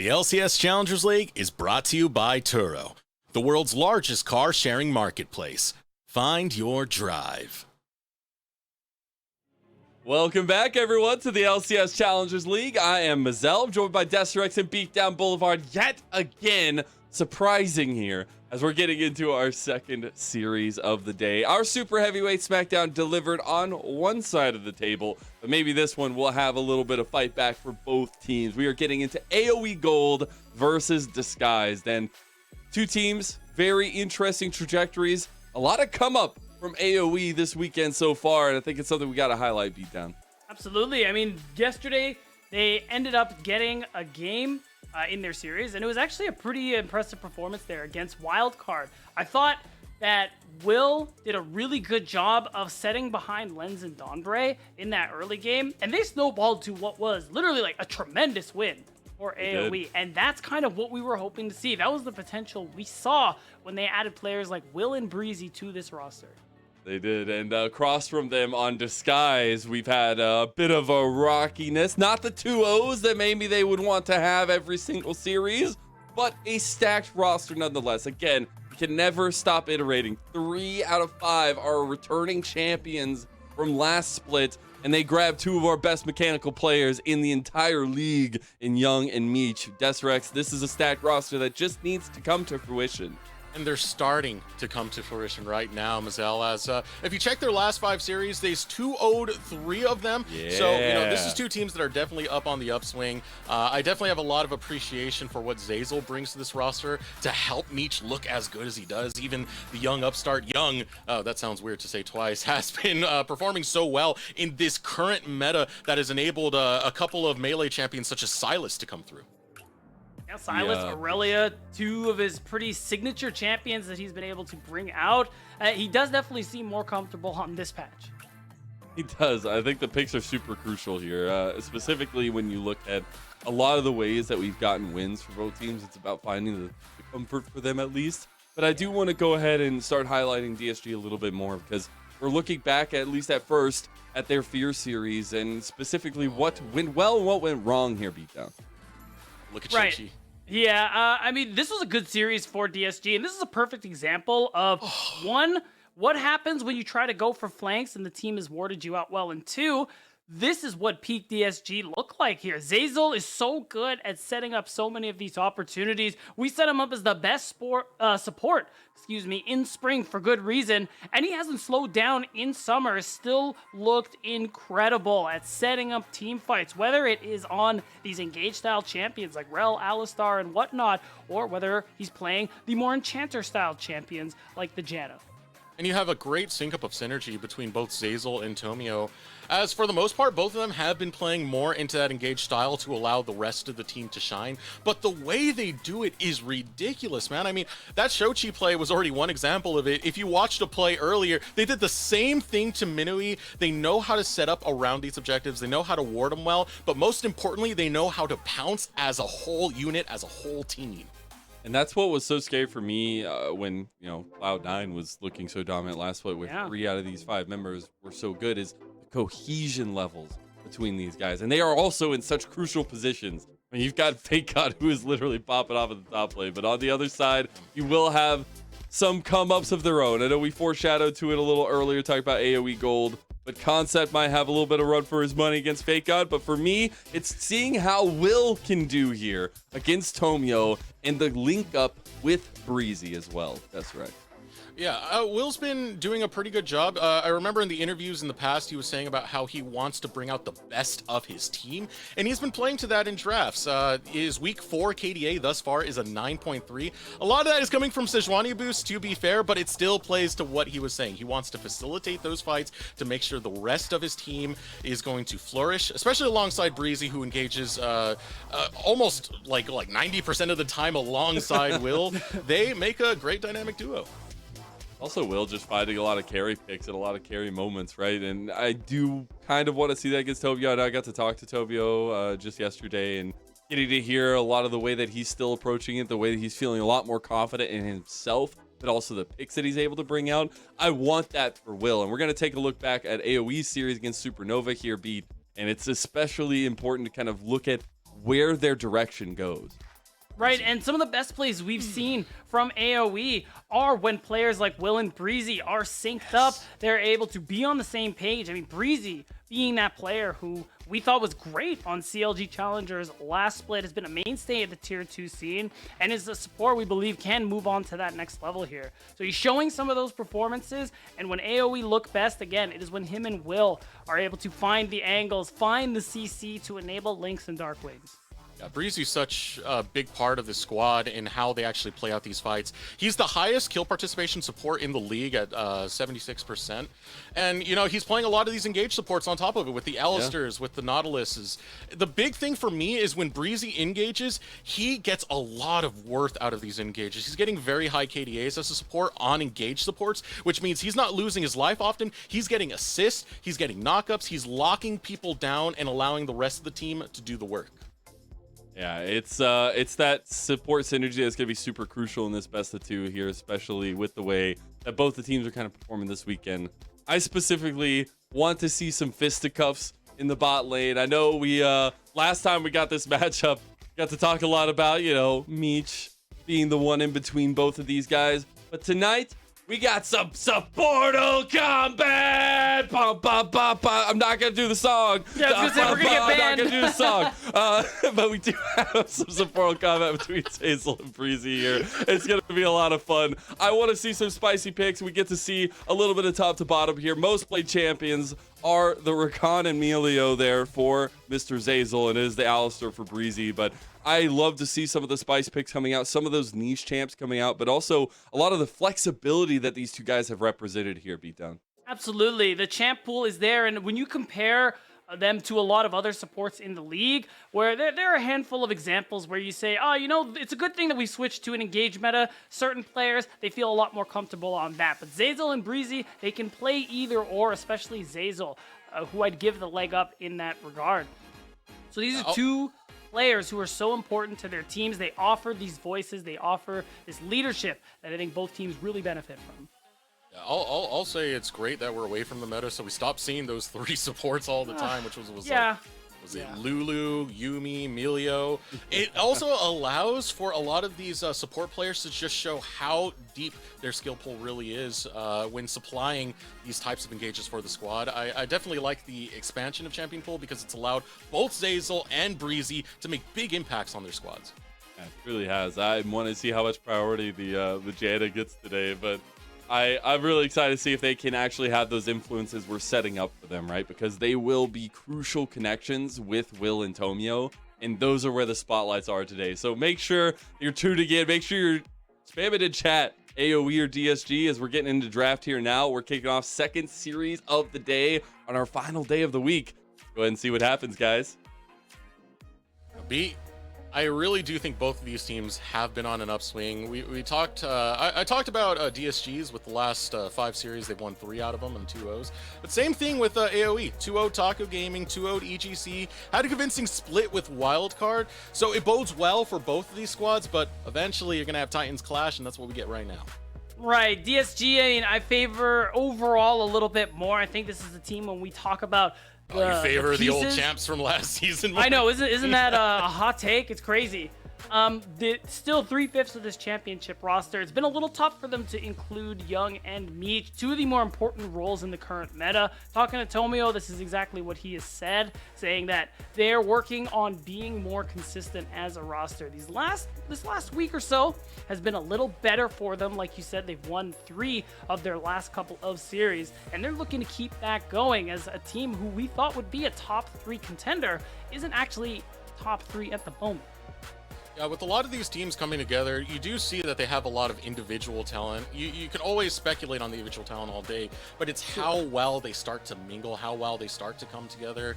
The LCS Challengers League is brought to you by Turo, the world's largest car-sharing marketplace. Find your drive. Welcome back, everyone, to the LCS Challengers League. I am Mazel, joined by Desrex and Beatdown Boulevard yet again. Surprising here as we're getting into our second series of the day. Our Super Heavyweight SmackDown delivered on one side of the table, but maybe this one will have a little bit of fight back for both teams. We are getting into AOE Gold versus Disguised, and two teams, very interesting trajectories. A lot of come up from AOE this weekend so far, and I think it's something we got to highlight, Beatdown. Absolutely. I mean, yesterday they ended up getting a game in their series, and it was actually a pretty impressive performance there against Wildcard. I thought that Will did a really good job of setting behind Lens and Donbray in that early game, and they snowballed to what was literally like a tremendous win for AOE, and that's kind of what we were hoping to see. That was the potential we saw when they added players like Will and Breezy to this roster. They did, and across from them on Disguise, we've had a bit of a rockiness. Not the 2-0s that maybe they would want to have every single series, but a stacked roster nonetheless. Again, we can never stop iterating. 3 out of 5 are returning champions from last split, and they grabbed 2 of our best mechanical players in the entire league in Young and Meech. Desrex, this is a stacked roster that just needs to come to fruition. And they're starting to come to fruition right now, Mazel. As if you check their last 5 series, they've 2-0'd 3 of them. Yeah. So, this is 2 teams that are definitely up on the upswing. I definitely have a lot of appreciation for what Zazel brings to this roster to help Meech look as good as he does. Even the young upstart, that sounds weird to say twice, has been performing so well in this current meta that has enabled a couple of melee champions such as Silas to come through. Yeah, Silas, Aurelia, 2 of his pretty signature champions that he's been able to bring out. He does definitely seem more comfortable on this patch. He does. I think the picks are super crucial here, specifically when you look at a lot of the ways that we've gotten wins for both teams. It's about finding the comfort for them at least. But I do want to go ahead and start highlighting DSG a little bit more because we're looking back, at least at first, at their Fear series and specifically what went well and what went wrong here, Beatdown. Look at Right. Chi-Chi. Yeah, I mean, this was a good series for DSG, and this is a perfect example of, one, what happens when you try to go for flanks and the team has warded you out well, and 2, this is what peak DSG look like here. Zazel is so good at setting up so many of these opportunities. We set him up as the best support, in spring for good reason, and he hasn't slowed down in summer. Still looked incredible at setting up team fights, whether it is on these engage style champions like Rel, Alistar, and whatnot, or whether he's playing the more enchanter style champions like the Janna. And you have a great sync-up of synergy between both Zazel and Tomio, as for the most part, both of them have been playing more into that engaged style to allow the rest of the team to shine, but the way they do it is ridiculous, man. I mean, that Shochi play was already one example of it. If you watched a play earlier, they did the same thing to Minui. They know how to set up around these objectives, they know how to ward them well, but most importantly, they know how to pounce as a whole unit, as a whole team. And that's what was so scary for me when, Cloud9 was looking so dominant last split, where 3 out of these 5 members were so good, is the cohesion levels between these guys. And they are also in such crucial positions. I mean, you've got Fake God, who is literally popping off at the top lane, but on the other side, you will have some come-ups of their own. I know we foreshadowed to it a little earlier, talking about AOE Gold, but Concept might have a little bit of run for his money against Fake God. But for me, it's seeing how Will can do here against Tomio and the link up with Breezy as well. That's right. Yeah, Will's been doing a pretty good job. I remember in the interviews in the past, he was saying about how he wants to bring out the best of his team, and he's been playing to that in drafts. His week 4 KDA thus far is a 9.3. A lot of that is coming from Sejuani boost, to be fair, but it still plays to what he was saying. He wants to facilitate those fights to make sure the rest of his team is going to flourish, especially alongside Breezy, who engages almost like 90% of the time alongside Will. They make a great dynamic duo. Also, Will just finding a lot of carry picks and a lot of carry moments, right? And I do kind of want to see that against Tobio. I got to talk to Tobio just yesterday and getting to hear a lot of the way that he's still approaching it, the way that he's feeling a lot more confident in himself, but also the picks that he's able to bring out. I want that for Will. And we're going to take a look back at AOE series against Supernova here, Beat. And it's especially important to kind of look at where their direction goes. Right, and some of the best plays we've seen from AOE are when players like Will and Breezy are synced up. They're able to be on the same page. I mean, Breezy being that player who we thought was great on CLG Challengers last split, has been a mainstay of the tier 2 scene, and is a support we believe can move on to that next level here. So he's showing some of those performances, and when AOE look best, again, it is when him and Will are able to find the angles, find the CC to enable Lynx and Darkwings. Yeah, Breezy's such a big part of the squad in how they actually play out these fights. He's the highest kill participation support in the league at 76%. And, you know, he's playing a lot of these engaged supports on top of it with the Alistairs, with the Nautiluses. The big thing for me is when Breezy engages, he gets a lot of worth out of these engages. He's getting very high KDAs as a support on engaged supports, which means he's not losing his life often. He's getting assists, he's getting knockups, he's locking people down and allowing the rest of the team to do the work. Yeah, it's that support synergy that's going to be super crucial in this best of 2 here, especially with the way that both the teams are kind of performing this weekend. I specifically want to see some fisticuffs in the bot lane. I know we last time we got this matchup, got to talk a lot about, you know, Meech being the one in between both of these guys. But tonight, we got some supportal combat. Bum, bum, bum, bum. I'm not gonna do the song. Yeah, I was gonna say, we're gonna get banned. I'm not gonna do the song. But we do have some supportal combat between Hazel and Breezy here. It's gonna be a lot of fun. I want to see some spicy picks. We get to see a little bit of top to bottom here. Most played champions are the Rakan and Melio there for Mr. Zazel, and it is the Alistair for Breezy. But I love to see some of the spice picks coming out, some of those niche champs coming out, but also a lot of the flexibility that these two guys have represented here, Beatdown. Absolutely. The champ pool is there, and when you compare them to a lot of other supports in the league, where there are a handful of examples where you say, oh, you know, it's a good thing that we switched to an engaged meta. Certain players, they feel a lot more comfortable on that. But Zazel and Breezy, they can play either or, especially Zazel, who I'd give the leg up in that regard. So these are two players who are so important to their teams. They offer these voices, they offer this leadership that I think both teams really benefit from. Yeah, I'll say it's great that we're away from the meta, so we stopped seeing those 3 supports all the time, which was yeah. Was it Lulu, Yuumi, Melio? It also allows for a lot of these support players to just show how deep their skill pool really is when supplying these types of engages for the squad. I definitely like the expansion of champion pool because it's allowed both Zazel and Breezy to make big impacts on their squads. Yeah, it really has. I want to see how much priority the Jada gets today, but I'm really excited to see if they can actually have those influences we're setting up for them, right? Because they will be crucial connections with Will and Tomio, and those are where the spotlights are today. So make sure you're tuning in. Make sure you're spamming in chat, AOE or DSG, as we're getting into draft here now. We're kicking off second series of the day on our final day of the week. Go ahead and see what happens, guys. I really do think both of these teams have been on an upswing. We talked, I talked about DSGs with the last 5 series. They've won 3 out of them and 2-0s. But same thing with AOE. 2-0 Taco Gaming, 2-0 EGC. Had a convincing split with Wildcard. So it bodes well for both of these squads, but eventually you're going to have Titans clash, and that's what we get right now. Right, DSG, I mean, I favor overall a little bit more. I think this is a team when we talk about you favor the old champs from last season. I know, isn't that a hot take? It's crazy. Still 3/5 of this championship roster. It's been a little tough for them to include Young and Meech, 2 of the more important roles in the current meta. Talking to Tomio, this is exactly what he has said, saying that they're working on being more consistent as a roster. This last week or so has been a little better for them. Like you said, they've won 3 of their last couple of series, and they're looking to keep that going as a team who we thought would be a top 3 contender isn't actually top 3 at the moment. Yeah, with a lot of these teams coming together, you do see that they have a lot of individual talent. You can always speculate on the individual talent all day, but it's how well they start to mingle, how well they start to come together.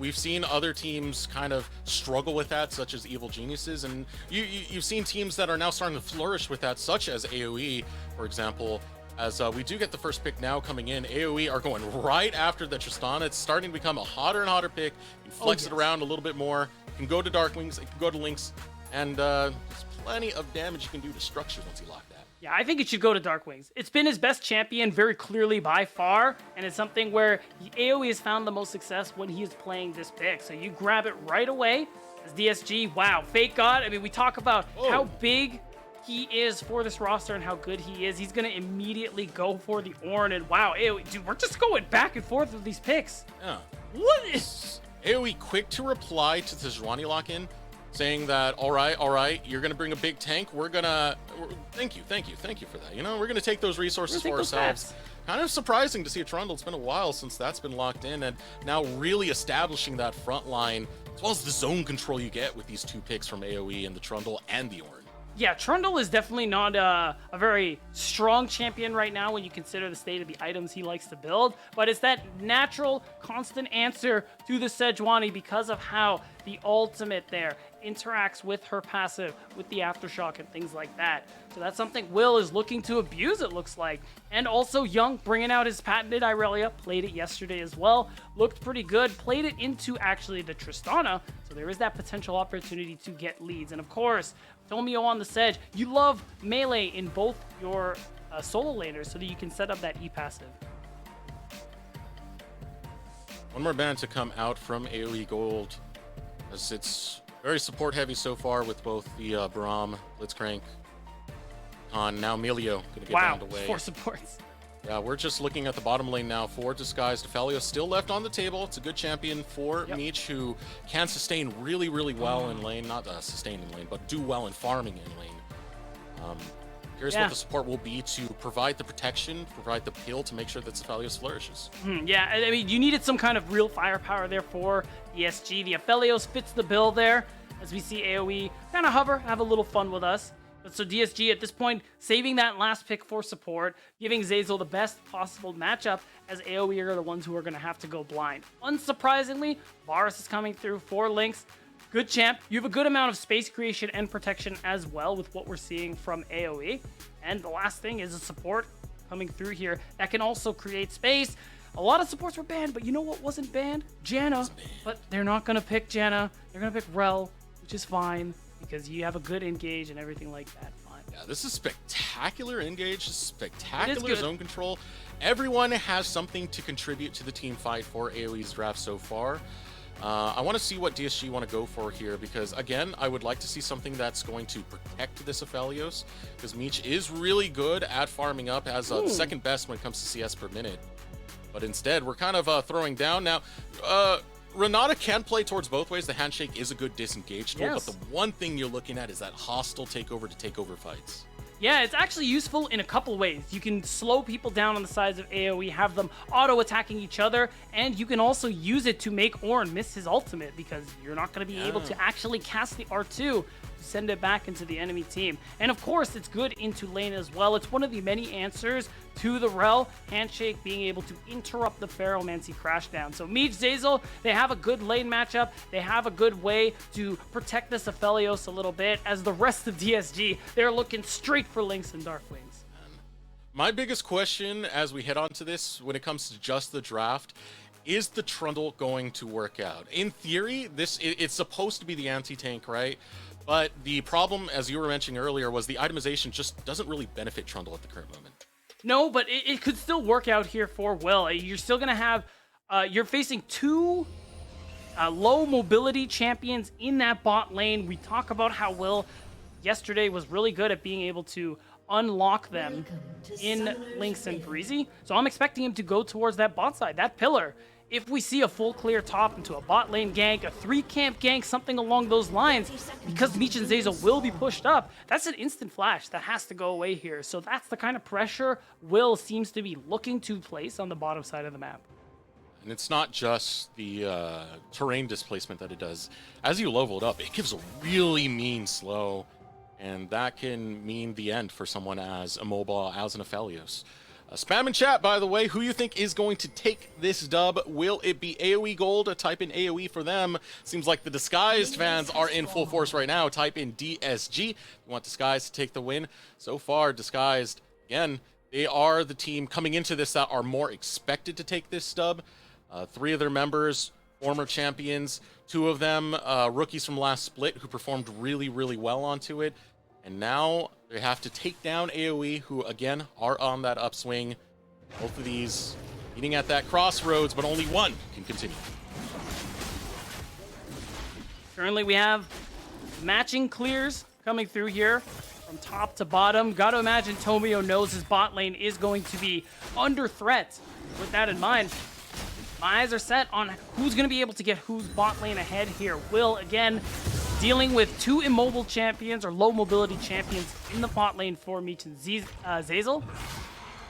We've seen other teams kind of struggle with that, such as Evil Geniuses, and you've seen teams that are now starting to flourish with that, such as AOE, for example. As we do get the first pick now coming in, AOE are going right after the Tristana. It's starting to become a hotter and hotter pick. You can flex it around a little bit more. You can go to Darkwings, it can go to Lynx, and there's plenty of damage you can do to structures once you lock that. Yeah, I think it should go to Darkwings. It's been his best champion very clearly by far, and it's something where AOE has found the most success when he is playing this pick. So you grab it right away As DSG, wow, Fake God. I mean, we talk about Oh. how big he is for this roster and how good he is. He's going to immediately go for the Ornn. And wow, AOE, dude, we're just going back and forth with these picks. Yeah. What is... AOE quick to reply to the Sejuani lock-in, saying that, all right, you're going to bring a big tank. Thank you for that. You know, we're going to take those resources for ourselves. Kind of surprising to see a Trundle. It's been a while since that's been locked in, and now really establishing that front line, as well as the zone control you get with these 2 picks from AOE and the Trundle and the Ornn. Yeah, Trundle is definitely not a very strong champion right now when you consider the state of the items he likes to build, but it's that natural, constant answer to the Sejuani because of how the ultimate there interacts with her passive, with the Aftershock and things like that. So that's something Will is looking to abuse, it looks like. And also Young bringing out his patented Irelia, played it yesterday as well, looked pretty good, played it into actually the Tristana, so there is that potential opportunity to get leads. And of course, Tomio on the Sedge, you love melee in both your solo laners so that you can set up that E passive. One more ban to come out from AOE Gold, as it's very support heavy so far with both the Braum, Blitzcrank, Khan, now Melio gonna get Wow, banned away. 4 supports. Yeah, we're just looking at the bottom lane now for Disguised. Defalio still left on the table. It's a good champion for Meech, who can sustain really, really well in lane. Not sustain in lane, but do well in farming in lane. Here's what the support will be to provide the protection, provide the peel to make sure that Defalios flourishes. Yeah, I mean, you needed some kind of real firepower there for DSG. The Aphelios fits the bill there, as we see AOE kind of hover, have a little fun with us. But so DSG at this point, saving that last pick for support, giving Zeyzal the best possible matchup, as AOE are the ones who are going to have to go blind. Unsurprisingly, Varus is coming through for Lynx. Good champ. You have a good amount of space creation and protection as well with what we're seeing from AOE. And the last thing is a support coming through here that can also create space. A lot of supports were banned, but you know what wasn't banned? Janna. But they're not going to pick Janna. They're going to pick Rel, which is fine because you have a good engage and everything like that. Fine. Yeah, this is spectacular engage, spectacular zone control. Everyone has something to contribute to the team fight for AOE's draft so far. I want to see what DSG want to go for here because, again, I would like to see something that's going to protect this Aphelios because Meech is really good at farming up, as the second best when it comes to CS per minute. But instead, we're kind of throwing down. Now, Renata can play towards both ways. The handshake is a good disengage tool, but the one thing you're looking at is that hostile takeover to takeover fights. Yeah, it's actually useful in a couple ways. You can slow people down on the sides of AoE, have them auto-attacking each other, and you can also use it to make Ornn miss his ultimate because you're not going to be able to actually cast the R2 to send it back into the enemy team. And of course, it's good into lane as well. It's one of the many answers to the Rel handshake being able to interrupt the Pharaohmancy crashdown. So Meech, Zeyzal, they have a good lane matchup. They have a good way to protect this Aphelios a little bit. As the rest of DSG, they're looking straight for Lynx and Darkwings. My biggest question as we head on to this, when it comes to just the draft, is the Trundle going to work out? In theory, it's supposed to be the anti-tank, right? But the problem, as you were mentioning earlier, was the itemization just doesn't really benefit Trundle at the current moment. No, but it could still work out here for Will. You're still going to have, you're facing two low mobility champions in that bot lane. We talk about how Will yesterday was really good at being able to unlock them in Lynx and Breezy. So I'm expecting him to go towards that bot side, that pillar. If we see a full clear top into a bot lane gank, a 3-camp gank, something along those lines, because Meech and Zeyzal will be pushed up, that's an instant flash that has to go away here. So that's the kind of pressure Will seems to be looking to place on the bottom side of the map. And it's not just the terrain displacement that it does. As you level it up, it gives a really mean slow, and that can mean the end for someone as immobile as an Aphelios. Spam in chat, by the way, who you think is going to take this dub. Will it be AoE Gold? Type in AoE for them. Seems like the Disguised fans are in full force right now. Type in DSG. You want Disguised to take the win. So far, Disguised, again, they are the team coming into this that are more expected to take this dub. 3 of their members, former champions. 2 of them, rookies from last split who performed really, really well onto it. And now they have to take down AoE, who, again, are on that upswing. Both of these meeting at that crossroads, but only one can continue. Currently, we have matching clears coming through here from top to bottom. Got to imagine Tomio knows his bot lane is going to be under threat. With that in mind, my eyes are set on who's going to be able to get whose bot lane ahead here. Will, again, dealing with 2 immobile champions or low mobility champions in the bot lane for Meech and Zazel.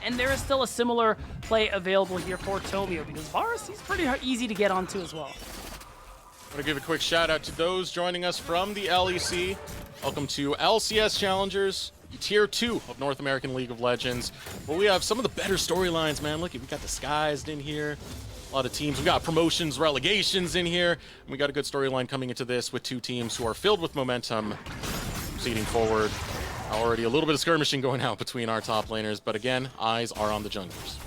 And there is still a similar play available here for Tomio because Varus, he's pretty easy to get onto as well. I want to give a quick shout out to those joining us from the LEC. Welcome to LCS Challengers, Tier 2 of North American League of Legends. Well, we have some of the better storylines, man. Look, we got Disguised in here. A lot of teams. We got promotions, relegations in here. And we got a good storyline coming into this with 2 teams who are filled with momentum, proceeding forward. Already a little bit of skirmishing going out between our top laners, but again, eyes are on the junglers.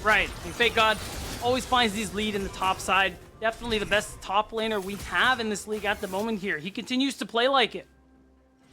Right. And Fake God always finds these lead in the top side. Definitely the best top laner we have in this league at the moment here. He continues to play like it.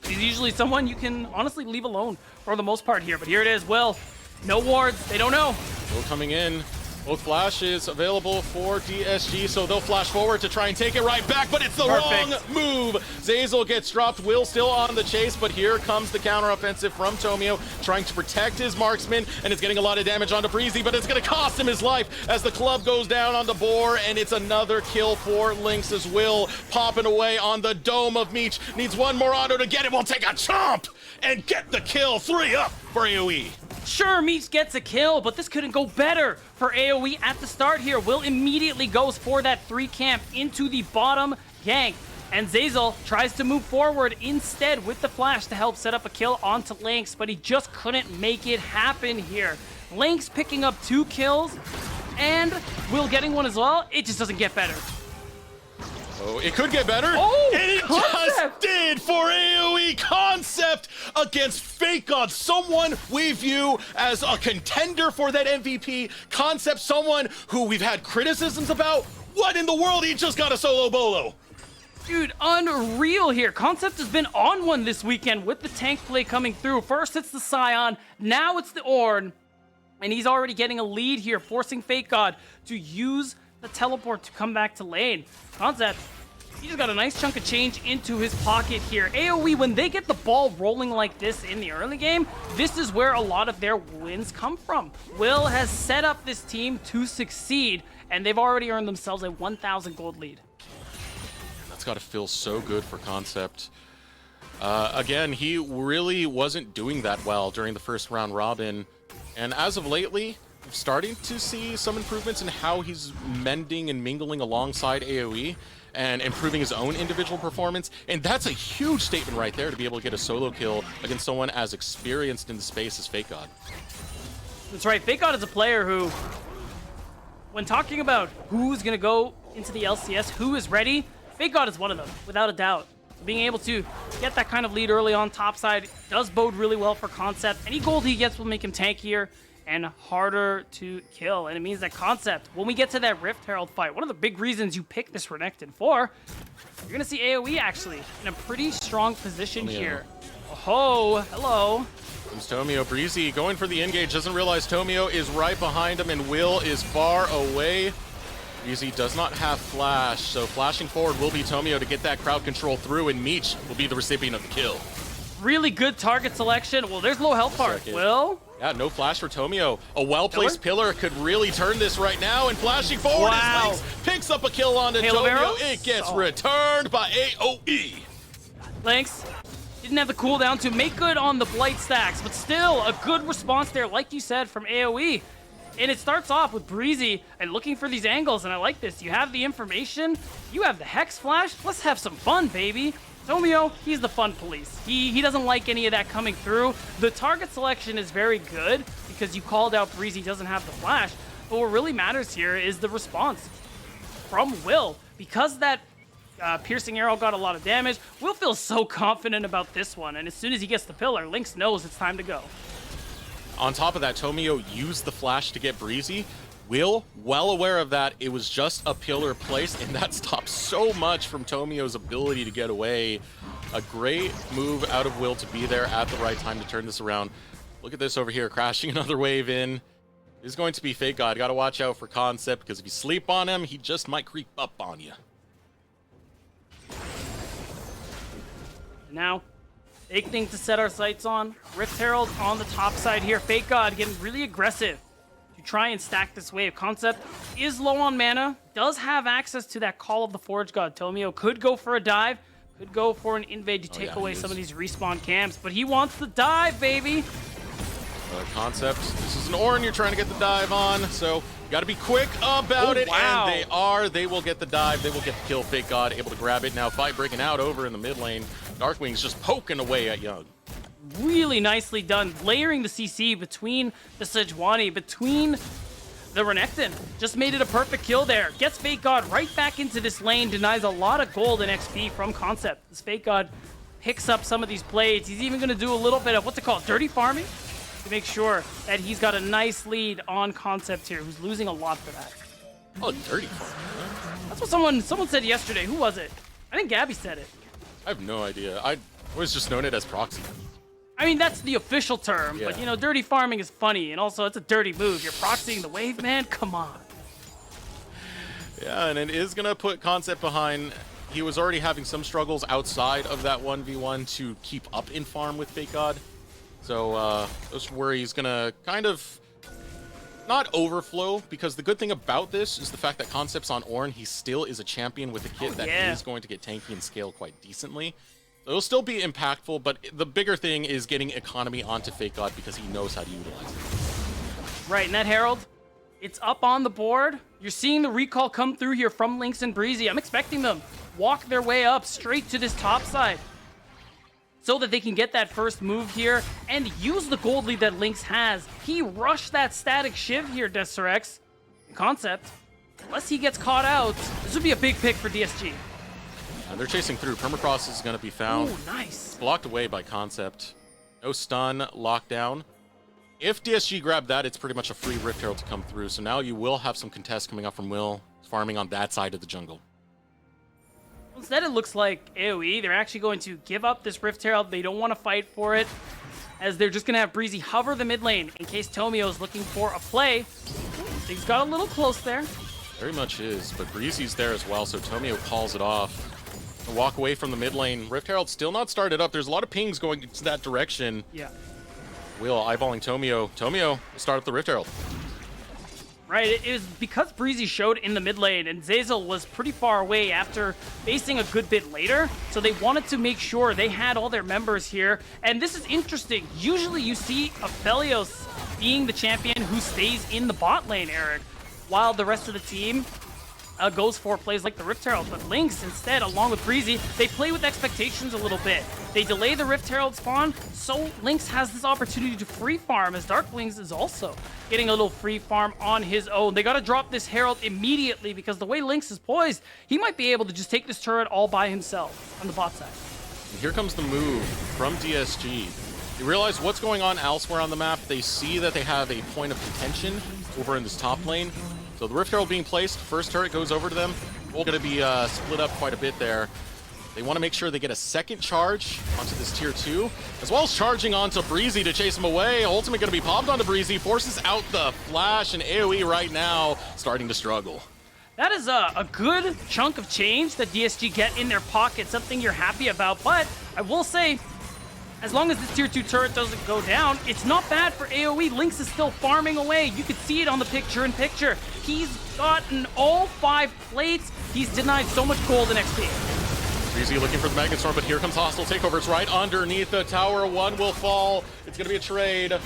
He's usually someone you can honestly leave alone for the most part here, but here it is. Will, no wards. They don't know. Will coming in. Both flashes available for DSG, so they'll flash forward to try and take it right back, but it's the wrong move. Zazel gets dropped. Will still on the chase, but here comes the counteroffensive from Tomio, trying to protect his marksman, and it's getting a lot of damage onto Breezy, but it's going to cost him his life as the club goes down on the boar, and it's another kill for Lynx as Will popping away on the dome of Meech. Needs one more auto to get it. We'll take a chomp and get the kill. 3 up for AOE. Sure, Meech gets a kill, but this couldn't go better for AOE at the start here. Will immediately goes for that 3 camp into the bottom gank. And Zazel tries to move forward instead with the flash to help set up a kill onto Lynx, but he just couldn't make it happen here. Lynx picking up 2 kills, and Will getting one as well. It just doesn't get better. Oh, it could get better. Oh, and it just did for AOE. Concept against Fake God. Someone we view as a contender for that MVP. Concept, someone who we've had criticisms about. What in the world? He just got a solo bolo. Dude, unreal here. Concept has been on one this weekend with the tank play coming through. First it's the Scion, now it's the Ornn. And he's already getting a lead here, forcing Fake God to use the teleport to come back to lane. Concept, he just got a nice chunk of change into his pocket here. AOE, when they get the ball rolling like this in the early game, this is where a lot of their wins come from. Will has set up this team to succeed, and they've already earned themselves a 1,000 gold lead. That's got to feel so good for Concept. Again, he really wasn't doing that well during the first round robin, and as of lately, I'm starting to see some improvements in how he's mending and mingling alongside AOE and improving his own individual performance. And that's a huge statement right there to be able to get a solo kill against someone as experienced in the space as Fake God. That's right. Fake God is a player who, when talking about who's going to go into the LCS, who is ready, Fake God is one of them, without a doubt. Being able to get that kind of lead early on topside does bode really well for Concept. Any gold he gets will make him tankier and harder to kill. And it means that Concept, when we get to that Rift Herald fight, one of the big reasons you pick this Renekton for, you're going to see AOE actually in a pretty strong position here. Oh, hello. Comes Tomio. Breezy going for the engage, doesn't realize Tomio is right behind him and Will is far away. Breezy does not have flash, so flashing forward will be Tomio to get that crowd control through, and Meech will be the recipient of the kill. Really good target selection. Well, there's low health bar. Will? Yeah, no flash for Tomio. A well-placed pillar could really turn this right now, and flashing forward as Lynx picks up a kill onto Tomio. It gets returned by AOE. Lynx didn't have the cooldown to make good on the Blight stacks, but still a good response there, like you said, from AOE. And it starts off with Breezy and looking for these angles, and I like this. You have the information, you have the Hex Flash, let's have some fun, baby. Tomio, he's the fun police. He doesn't like any of that coming through. The target selection is very good because you called out Breezy doesn't have the flash, but what really matters here is the response from Will. Because that piercing arrow got a lot of damage, Will feels so confident about this one, and as soon as he gets the pillar, Lynx knows it's time to go. On top of that, Tomio used the flash to get Breezy. Will, well aware of that, it was just a pillar place, and that stops so much from Tomio's ability to get away. A great move out of Will to be there at the right time to turn this around. Look at this over here, crashing another wave in. This is going to be Fake God. Got to watch out for Concept, because if you sleep on him, he just might creep up on you. now, big thing to set our sights on. Rift Herald on the top side here. Fake God getting really aggressive to try and stack this wave. Concept is low on mana, does have access to that Call of the Forge God. Tomio could go for a dive, could go for an invade to take away some of these respawn camps, but he wants the dive, baby. Concept, this is an Ornn you're trying to get the dive on, so you gotta be quick about it, wow. and they will get the dive, they will get the kill. Fake God able to grab it. Now fight breaking out over in the mid lane. Darkwing's just poking away at Young. Really nicely done, layering the CC between the Sejuani, between the Renekton. Just made it a perfect kill there. Gets Fake God right back into this lane, denies a lot of gold and XP from Concept. This Fake God picks up some of these blades. He's even gonna do a little bit of, what's it called, dirty farming? To make sure that he's got a nice lead on Concept here, who's losing a lot for that. Oh, dirty farming. That's what someone said yesterday. Who was it? I think Gabby said it. I have no idea. I always just known it as proxy. I mean, that's the official term, Yeah. but you know, dirty farming is funny, and also it's a dirty move. You're proxying the wave, man? Come on. Yeah, and it is gonna put Concept behind. He was already having some struggles outside of that 1v1 to keep up in farm with Fake God. So that's where he's gonna kind of not overflow, because the good thing about this is the fact that Concept's on Ornn. He still is a champion with a kit that is going to get tanky and scale quite decently. So it'll still be impactful, but the bigger thing is getting economy onto Fake God because he knows how to utilize it. Right, and that Herald, it's up on the board. You're seeing the recall come through here from Lynx and Breezy. I'm expecting them walk their way up straight to this top side so that they can get that first move here and use the gold lead that Lynx has. He rushed that static shiv here, Deserex. Concept, unless he gets caught out, this would be a big pick for DSG. They're chasing through. Permacross is going to be found. Oh, nice. Blocked away by Concept. No stun, lockdown. If DSG grab that, it's pretty much a free Rift Herald to come through. So now you will have some contests coming up from Will, farming on that side of the jungle. Instead, it looks like AOE, they're actually going to give up this Rift Herald. They don't want to fight for it, as they're just going to have Breezy hover the mid lane in case Tomio is looking for a play. Things got a little close there. Very much is, but Breezy's there as well, so Tomio calls it off. Walk away from the mid lane. Rift Herald still not started up. There's a lot of pings going into that direction. Yeah. Will eyeballing Tomio. Tomio, start up the Rift Herald. Right, it was because Breezy showed in the mid lane and Zeyzal was pretty far away after facing a good bit later, so they wanted to make sure they had all their members here. And this is interesting. Usually you see Aphelios being the champion who stays in the bot lane, Eric, while the rest of the team goes for plays like the Rift Herald. But Lynx, instead, along with Breezy, they play with expectations a little bit. They delay the Rift Herald spawn, so Lynx has this opportunity to free farm, as Darkwings is also getting a little free farm on his own. They gotta drop this Herald immediately, because the way Lynx is poised, he might be able to just take this turret all by himself on the bot side. And here comes the move from DSG. They realize what's going on elsewhere on the map. They see that they have a point of contention over in this top lane. So the Rift Herald being placed, first turret goes over to them. We're going to be split up quite a bit there. They want to make sure they get a second charge onto this tier 2, as well as charging onto Breezy to chase him away. Ultimate going to be popped onto Breezy, forces out the flash, and AOE right now starting to struggle. That is a good chunk of change that DSG get in their pocket, something you're happy about. But I will say, as long as this tier 2 turret doesn't go down, it's not bad for AOE. Lynx is still farming away. You can see it on the picture-in-picture. He's gotten all 5 plates. He's denied so much gold and XP. Breezy looking for the Magnet Storm, but here comes hostile takeover. It's right underneath the tower. 1 will fall. It's going to be a trade. 2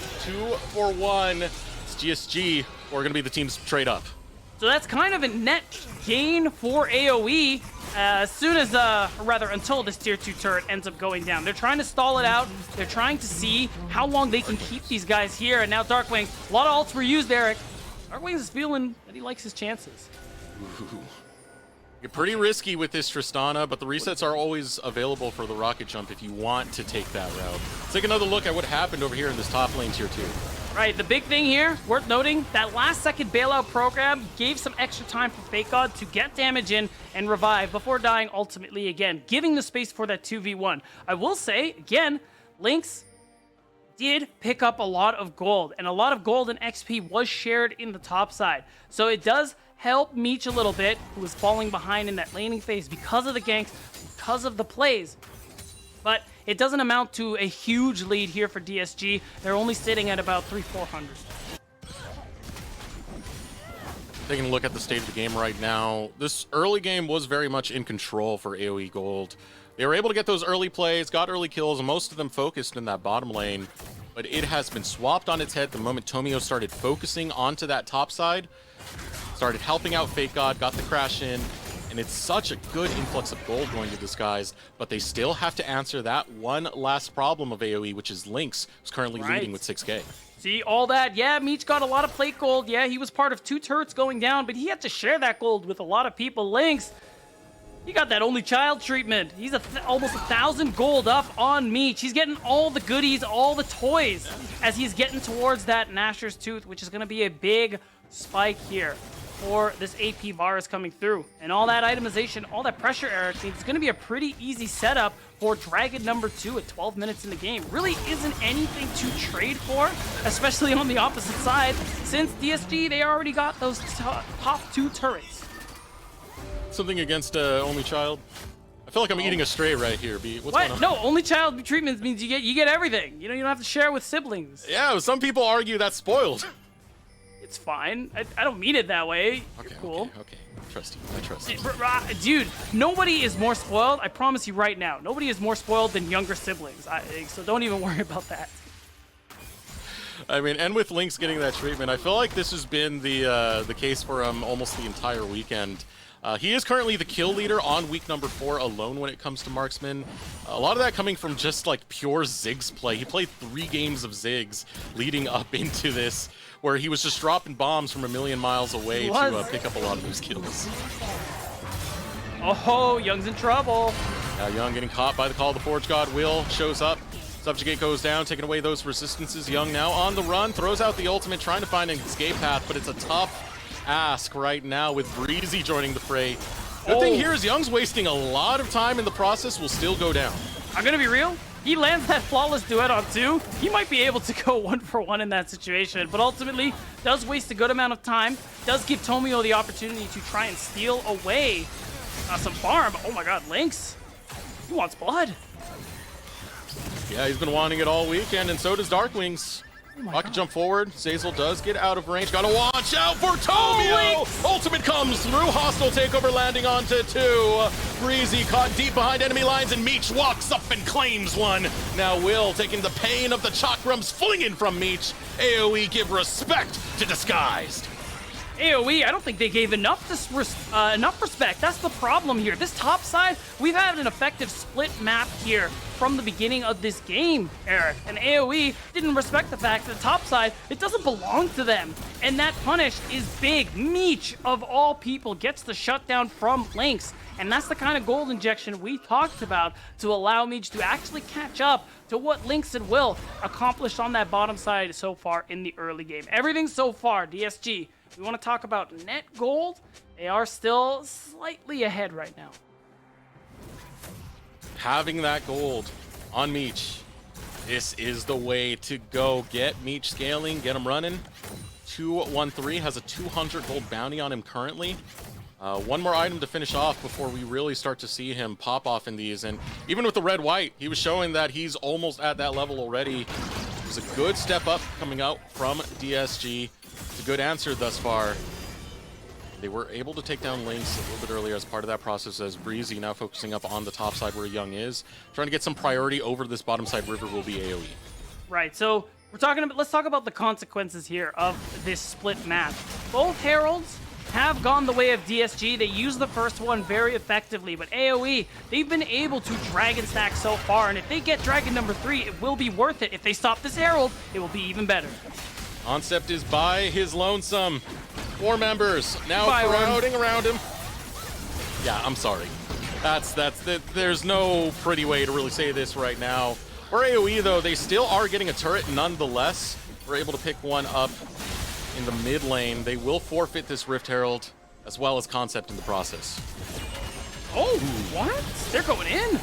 for 1. It's GSG, or going to be the team's trade up. So that's kind of a net gain for AOE. As soon as, or rather, until this tier 2 turret ends up going down. They're trying to stall it out. They're trying to see how long they can keep these guys here. And now Darkwings, a lot of ults were used, Eric. Darkwings is feeling that he likes his chances. Ooh. You're pretty risky with this Tristana, but the resets are always available for the rocket jump if you want to take that route. Let's take another look at what happened over here in this top lane tier 2. Right, the big thing here, worth noting, that last second bailout program gave some extra time for Fake God to get damage in and revive before dying ultimately again, giving the space for that 2v1. I will say, again, Lynx did pick up a lot of gold, and a lot of gold and XP was shared in the top side. So it does help Meech a little bit, who was falling behind in that laning phase because of the ganks, because of the plays. But it doesn't amount to a huge lead here for DSG. They're only sitting at about 300-400. Taking a look at the state of the game right now, this early game was very much in control for AOE Gold. They were able to get those early plays, got early kills, and most of them focused in that bottom lane. But it has been swapped on its head the moment Tomio started focusing onto that top side, started helping out Fake God, got the crash in, and it's such a good influx of gold going to this guys, but they still have to answer that one last problem of AOE, which is Lynx, who's currently leading with 6K. See, all that, yeah, Meech got a lot of plate gold. Yeah, he was part of 2 turrets going down, but he had to share that gold with a lot of people. Lynx, he got that only child treatment. He's almost 1,000 gold up on Meech. He's getting all the goodies, all the toys, as he's getting towards that Gnasher's Tooth, which is going to be a big spike here for this AP virus coming through. And all that itemization, all that pressure, Eric, means it's going to be a pretty easy setup for Dragon number 2 at 12 minutes in the game. Really isn't anything to trade for, especially on the opposite side, since DSG, they already got those top 2 turrets. Something against Only Child? I feel like I'm eating a stray right here, B. What's going on? No, only child treatments means you get everything. You know, you don't have to share with siblings. Yeah, some people argue that's spoiled. It's fine. I don't mean it that way. Okay, You're cool. okay. I trust you. I trust you. Dude, nobody is more spoiled. I promise you right now. Nobody is more spoiled than younger siblings. So don't even worry about that. I mean, and with Lynx getting that treatment, I feel like this has been the case for him almost the entire weekend. He is currently the kill leader on week number 4 alone when it comes to marksman. A lot of that coming from just like pure Ziggs play. He played 3 games of Ziggs leading up into this, where he was just dropping bombs from a million miles away to pick up a lot of those kills. Oh, Young's in trouble. Now Young getting caught by the call of the Forge God. Will shows up. Subjugate goes down, taking away those resistances. Young now on the run, throws out the ultimate, trying to find an escape path, but it's a tough ask right now with Breezy joining the fray. Good thing here is Young's wasting a lot of time in the process, will still go down. I'm gonna be real. He lands that flawless duet on 2. He might be able to go 1-for-1 in that situation, but ultimately does waste a good amount of time. Does give Tomio the opportunity to try and steal away some farm. Oh my God, Lynx. He wants blood. Yeah, he's been wanting it all weekend, and so does Darkwings. Rocket jump forward. Zazel does get out of range. Gotta watch out for Tomio! Ultimate comes through. Hostile takeover landing onto 2. Breezy caught deep behind enemy lines, and Meech walks up and claims one. Now Will taking the pain of the chakrams flinging from Meech. AOE give respect to Disguised. AOE, I don't think they gave enough respect. That's the problem here. This top side, we've had an effective split map here from the beginning of this game, Eric. And AOE didn't respect the fact that the top side, it doesn't belong to them. And that punish is big. Meech, of all people, gets the shutdown from Lynx. And that's the kind of gold injection we talked about to allow Meech to actually catch up to what Lynx and Will accomplished on that bottom side so far in the early game. Everything so far, DSG. We want to talk about net gold. They are still slightly ahead right now. Having that gold on Meech, this is the way to go. Get Meech scaling, get him running. 213 has a 200 gold bounty on him currently. One more item to finish off before we really start to see him pop off in these. And even with the red-white, he was showing that he's almost at that level already. It was a good step up coming out from DSG. It's a good answer thus far. They were able to take down Lynx a little bit earlier as part of that process, as Breezy now focusing up on the top side where Young is. Trying to get some priority over this bottom side river will be AOE. Right, so let's talk about the consequences here of this split map. Both Heralds have gone the way of DSG. They used the first one very effectively, but AOE, they've been able to Dragon stack so far, and if they get Dragon number 3, it will be worth it. If they stop this Herald, it will be even better. Concept is by his lonesome. 4 members now Bye, crowding around him. Yeah, I'm sorry. There's no pretty way to really say this right now. For AOE, though, they still are getting a turret nonetheless. We're able to pick one up in the mid lane. They will forfeit this Rift Herald, as well as Concept in the process. Oh, what? They're going in.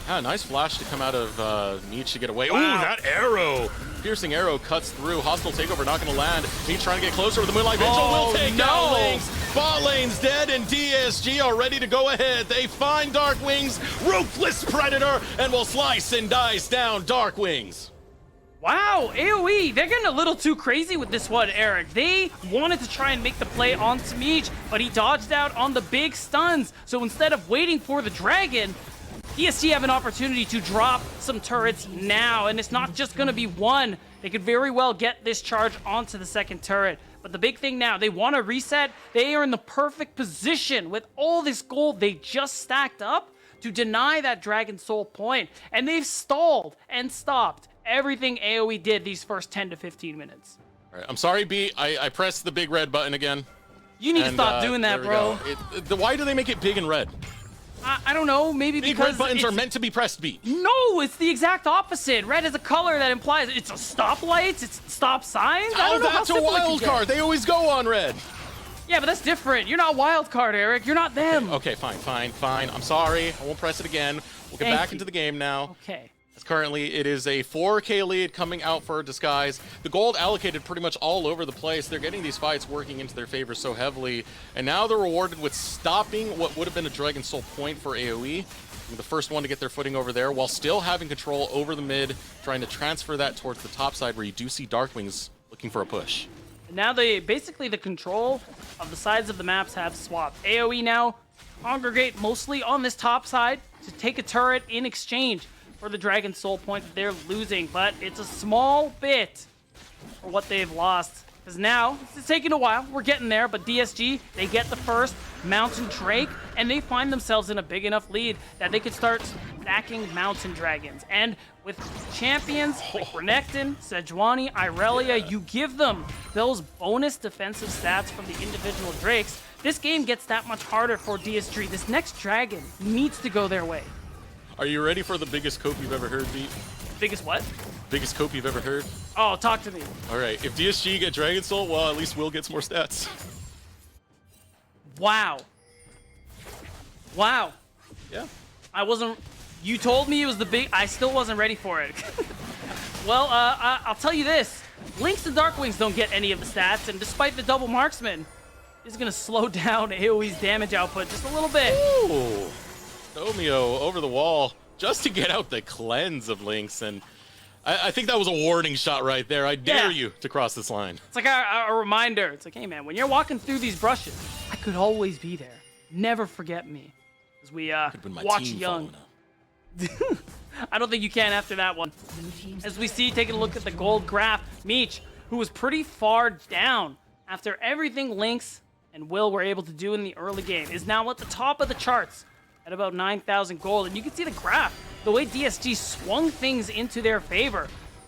Yeah, nice flash to come out of Meech to get away. Wow. Ooh, that arrow! Piercing arrow cuts through. Hostile takeover not going to land. Meech trying to get closer with the Moonlight Vigil. Will take down Lynx. Bot lane's dead, and DSG are ready to go ahead. They find Darkwing's ruthless predator and will slice and dice down Darkwings. Wow, AOE, they're getting a little too crazy with this one, Eric. They wanted to try and make the play on Meech, but he dodged out on the big stuns. So instead of waiting for the dragon, DSG have an opportunity to drop some turrets now, and it's not just going to be one. They could very well get this charge onto the second turret. But the big thing now, they want to reset. They are in the perfect position with all this gold they just stacked up to deny that Dragon Soul point. And they've stalled and stopped everything AOE did these first 10 to 15 minutes. All right, I'm sorry, B. I pressed the big red button again. You need to stop doing that, bro. Why do they make it big and red? I don't know, maybe big because red buttons are meant to be pressed B. No, it's the exact opposite. Red is a color that implies it's a stoplights, it's stop signs. I don't know that's a wild card. They always go on red. Yeah, but that's different. You're not wild card, Eric. You're not them. Okay, fine. I'm sorry. I won't press it again. We'll get back into the game now. Okay. As currently, it is a 4K lead coming out for Disguise. The gold allocated pretty much all over the place. They're getting these fights working into their favor so heavily. And now they're rewarded with stopping what would have been a Dragon Soul point for AOE. The first one to get their footing over there while still having control over the mid, trying to transfer that towards the top side where you do see Darkwings looking for a push. Now basically the control of the sides of the maps have swapped. AOE now congregate mostly on this top side to take a turret in exchange for the Dragon Soul point that they're losing, but it's a small bit for what they've lost. Because now, it's taking a while, we're getting there, but DSG, they get the first Mountain Drake, and they find themselves in a big enough lead that they could start stacking Mountain Dragons. And with champions like Renekton, Sejuani, Irelia, you give them those bonus defensive stats from the individual Drakes, this game gets that much harder for DSG. This next dragon needs to go their way. Are you ready for the biggest cope you've ever heard, Beat? Biggest what? Biggest cope you've ever heard? Oh, talk to me. All right, if DSG get Dragon Soul, well, at least Will gets more stats. Wow. Wow. Yeah. You told me it was the big, I still wasn't ready for it. Well, I'll tell you this. Lynx and Darkwings don't get any of the stats, and despite the double marksman, is going to slow down AoE's damage output just a little bit. Ooh. Romeo over the wall just to get out the cleanse of Lynx, and I think that was a warning shot right there. I dare you to cross this line. It's like a reminder. It's like, hey man, when you're walking through these brushes, I could always be there. Never forget me. As we watch young. I don't think you can after that one. As we see, taking a look at the gold graph, Meech, who was pretty far down after everything Lynx and Will were able to do in the early game, is now at the top of the charts at about 9,000 gold. And you can see the graph, the way DSG swung things into their favor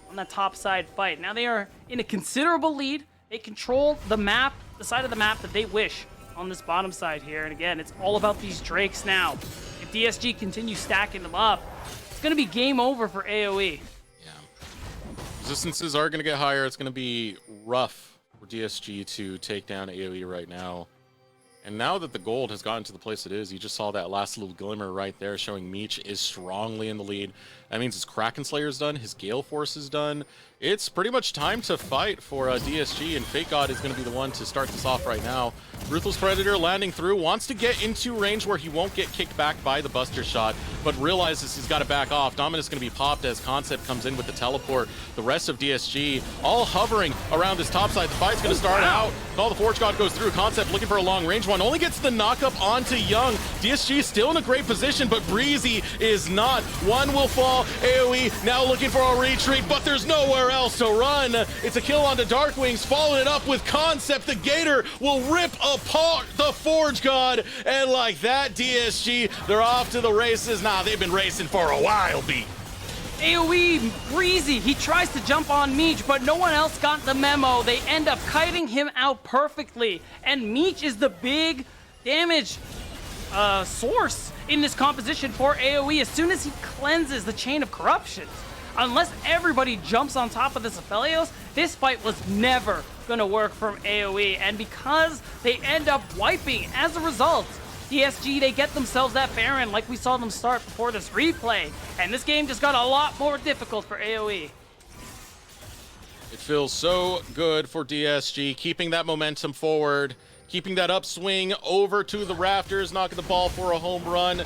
on that top side fight. Now they are in a considerable lead. They control the map, the side of the map that they wish on this bottom side here. And again, it's all about these Drakes now. If DSG continues stacking them up, it's going to be game over for AOE. Yeah. Resistances are going to get higher. It's going to be rough for DSG to take down AOE right now. And now that the gold has gotten to the place it is, you just saw that last little glimmer right there showing Meech is strongly in the lead. That means his Kraken Slayer's done, his Gale Force is done. It's pretty much time to fight for DSG, and Fake God is going to be the one to start this off right now. Ruthless Predator landing through, wants to get into range where he won't get kicked back by the Buster Shot, but realizes he's got to back off. Dominus going to be popped as Concept comes in with the teleport. The rest of DSG all hovering around this top side. The fight's going to start out. All the Forge God goes through. Concept looking for a long range one. Only gets the knockup onto Young. DSG still in a great position, but Breezy is not. One will fall. AOE now looking for a retreat, but there's nowhere else to run. It's a kill onto Darkwings, following it up with Concept. The Gator will rip apart the Forge God, and like that, DSG, they're off to the races. Nah, they've been racing for a while, B. AOE, Breezy, he tries to jump on Meech, but no one else got the memo. They end up kiting him out perfectly, and Meech is the big damage source in this composition for AOE as soon as he cleanses the Chain of Corruption. Unless everybody jumps on top of this Aphelios, this fight was never gonna work from AOE, and because they end up wiping as a result, DSG, they get themselves that Baron like we saw them start before this replay. And this game just got a lot more difficult for AOE. It feels so good for DSG, keeping that momentum forward, keeping that upswing over to the rafters, knocking the ball for a home run.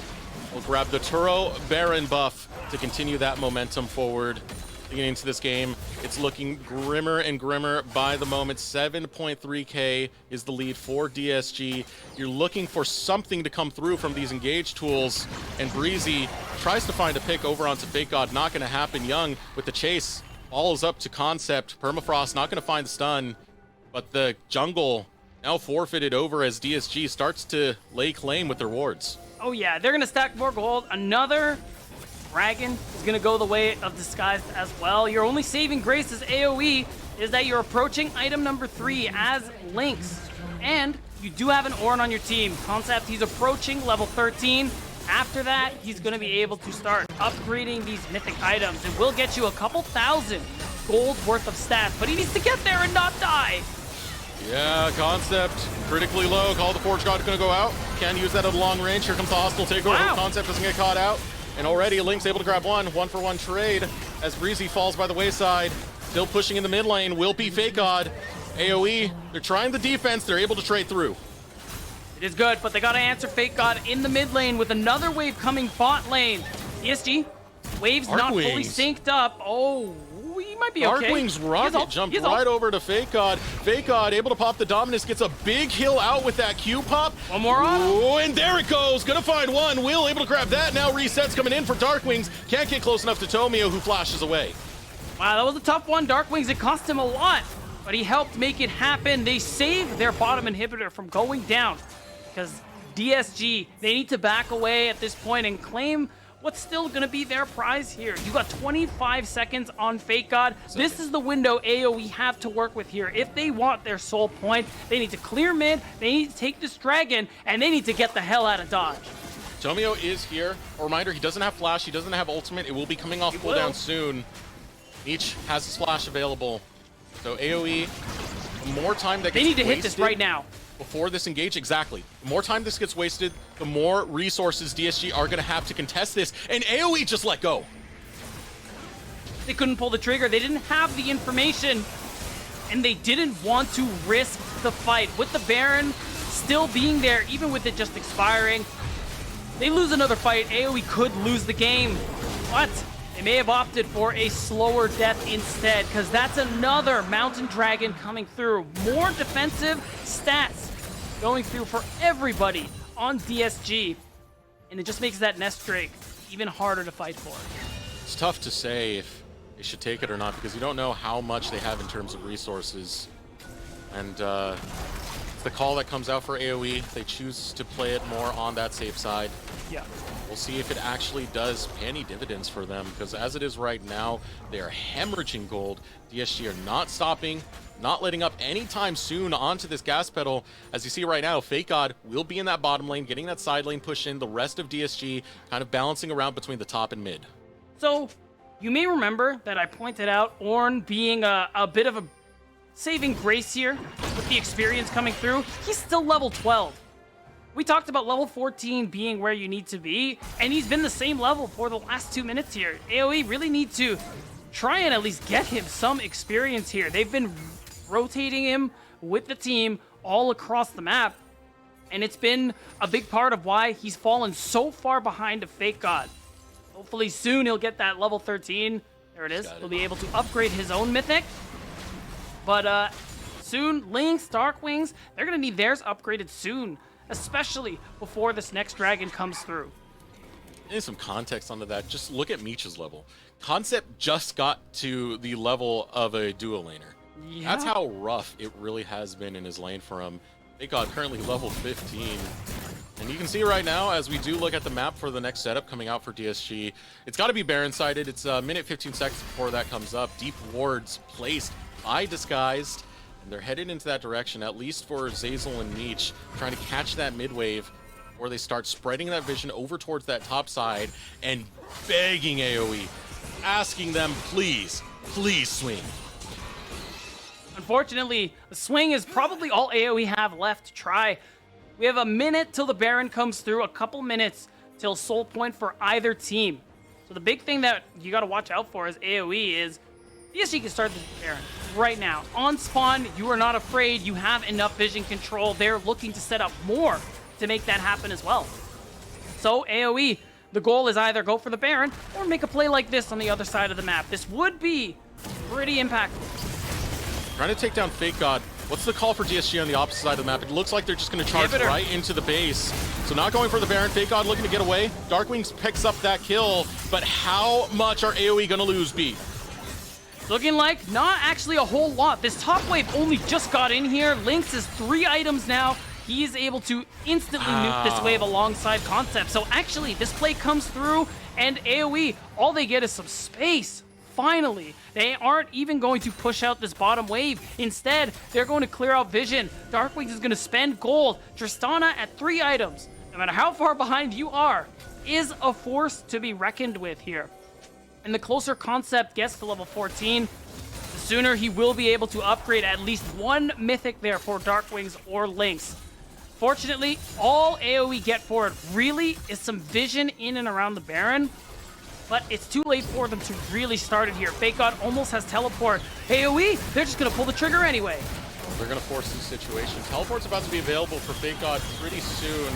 We'll grab the Turo Baron buff to continue that momentum forward. Getting into this game, it's looking grimmer and grimmer by the moment. 7.3k is the lead for DSG. You're looking for something to come through from these engage tools, and Breezy tries to find a pick over onto Fake God. Not going to happen. Young with the chase. Ball is up to Concept. Permafrost not going to find the stun, but the jungle now forfeited over as DSG starts to lay claim with their wards. Oh yeah, they're going to stack more gold. Another Dragon is going to go the way of Disguised as well. Your only saving grace as AOE is that you're approaching item number 3 as Lynx. And you do have an Ornn on your team. Concept, he's approaching level 13. After that, he's going to be able to start upgrading these mythic items. It will get you a couple thousand gold worth of stats, but he needs to get there and not die. Yeah, Concept critically low. Call the Forge God going to go out. Can use that at a long range. Here comes the hostile takeover. Wow. Concept doesn't get caught out. And already Link's able to grab one for one trade as Breezy falls by the wayside. Still pushing in the mid lane. Will be Fake God. AOE, they're trying the defense. They're able to trade through. It is good, but they got to answer Fake God in the mid lane with another wave coming bot lane. DSG, wave's not fully synced up. Oh, he might be okay. Darkwing's rocket jumped right over to Fake God. Fake God able to pop the Dominus, gets a big heal out with that Q pop. One more on. Ooh, and there it goes. Gonna find one. Will able to grab that. Now resets coming in for Darkwings. Can't get close enough to Tomio, who flashes away. Wow, that was a tough one. Darkwings, it cost him a lot, but he helped make it happen. They saved their bottom inhibitor from going down because DSG, they need to back away at this point and claim what's still going to be their prize here. You got 25 seconds on Fake God. This is the window AOE have to work with here. If they want their soul point, they need to clear mid, they need to take this dragon, and they need to get the hell out of Dodge. Tomio is here. A reminder, he doesn't have flash, he doesn't have ultimate. It will be coming off cooldown soon. Each has his flash available. So AOE, the more time that gets They need to hit wasted this right now. before this engage, exactly. The more time this gets wasted, the more resources DSG are gonna have to contest this, and AOE just let go. They couldn't pull the trigger, they didn't have the information, and they didn't want to risk the fight. With the Baron still being there, even with it just expiring, they lose another fight, AOE could lose the game, but they may have opted for a slower death instead, because that's another Mountain Dragon coming through. More defensive stats going through for everybody on DSG, and it just makes that Nest Drake even harder to fight for. It's tough to say if they should take it or not, because you don't know how much they have in terms of resources. And it's the call that comes out for AOE. They choose to play it more on that safe side. Yeah. We'll see if it actually does pay any dividends for them, because as it is right now, they are hemorrhaging gold. DSG are not stopping, not letting up anytime soon onto this gas pedal. As you see right now, Fake God will be in that bottom lane, getting that side lane push in. The rest of DSG kind of balancing around between the top and mid. So, you may remember that I pointed out Ornn being a bit of a saving grace here with the experience coming through. He's still level 12. We talked about level 14 being where you need to be, and he's been the same level for the last 2 minutes here. AOE really need to try and at least get him some experience here. They've been rotating him with the team all across the map, and it's been a big part of why he's fallen so far behind a Fake God. Hopefully soon he'll get that level 13. There it is. He'll be able to upgrade his own mythic. But soon, Lynx, Darkwings, they're going to need theirs upgraded soon, especially before this next dragon comes through. And some context onto that, just look at Meech's level. Concept just got to the level of a duo laner. Yeah. That's how rough it really has been in his lane for him. They got currently level 15. And you can see right now, as we do look at the map for the next setup coming out for DSG, it's got to be Baron-sided. It's a minute 15 seconds before that comes up. Deep wards placed by Disguised, and they're headed into that direction, at least for Zeyzal and Meech, trying to catch that mid-wave, where they start spreading that vision over towards that top side and begging AOE, asking them, please, please swing. Unfortunately, the swing is probably all AOE have left to try. We have a minute till the Baron comes through, a couple minutes till soul point for either team. So the big thing that you got to watch out for as AOE is DSG can start the Baron right now. On spawn, you are not afraid. You have enough vision control. They're looking to set up more to make that happen as well. So AOE, the goal is either go for the Baron or make a play like this on the other side of the map. This would be pretty impactful. Trying to take down Fake God. What's the call for DSG on the opposite side of the map? It looks like they're just going to charge right into the base. So not going for the Baron. Fake God looking to get away. Darkwings picks up that kill, but how much are AOE going to lose, B? Looking like not actually a whole lot. This top wave only just got in here. Lynx is 3 items now. He is able to instantly nuke this wave alongside Concept. So actually, this play comes through, and AOE, all they get is some space. Finally, they aren't even going to push out this bottom wave. Instead, they're going to clear out vision. Darkwings is going to spend gold. Tristana at 3 items, no matter how far behind you are, is a force to be reckoned with here. And the closer Concept gets to level 14, the sooner he will be able to upgrade at least 1 mythic there for Darkwings or Lynx. Fortunately, all AoE get for it really is some vision in and around the Baron, but it's too late for them to really start it here. Fake God almost has teleport. AoE, they're just gonna pull the trigger anyway. They're gonna force these situations. Teleport's about to be available for Fake God pretty soon.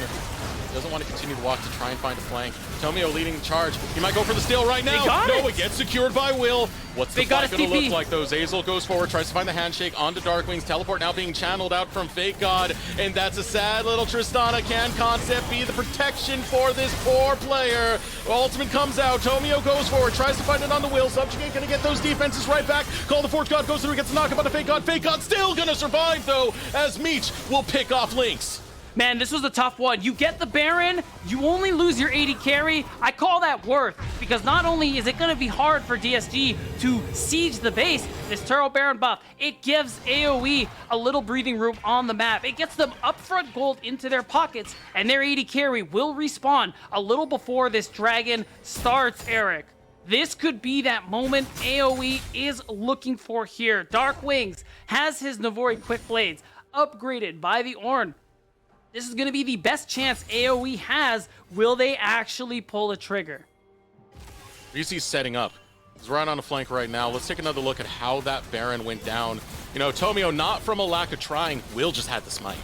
Doesn't want to continue to walk to try and find a flank. Tomio leading the charge. He might go for the steal right now. No, it gets secured by Will. What's the fight going to look like, though? Zazel goes forward, tries to find the handshake onto Darkwings. Teleport now being channeled out from Fake God. And that's a sad little Tristana. Can Concept be the protection for this poor player? Ultimate comes out. Tomio goes forward, tries to find it on the Will. Subjugate going to get those defenses right back. Call the Force God goes through, gets a knockup on the Fake God. Fake God still going to survive, though, as Meech will pick off Lynx. Man, this was a tough one. You get the Baron, you only lose your 80 carry. I call that worth, because not only is it going to be hard for DSG to siege the base, this Turbo Baron buff, it gives AoE a little breathing room on the map. It gets them upfront gold into their pockets, and their 80 carry will respawn a little before this dragon starts, Eric. This could be that moment AoE is looking for here. Darkwings has his Navori Quick Blades upgraded by the Ornn. This is going to be the best chance AoE has. Will they actually pull the trigger? Reezy's setting up. He's right on the flank right now. Let's take another look at how that Baron went down. You know, Tomio, not from a lack of trying, Will just had the smite.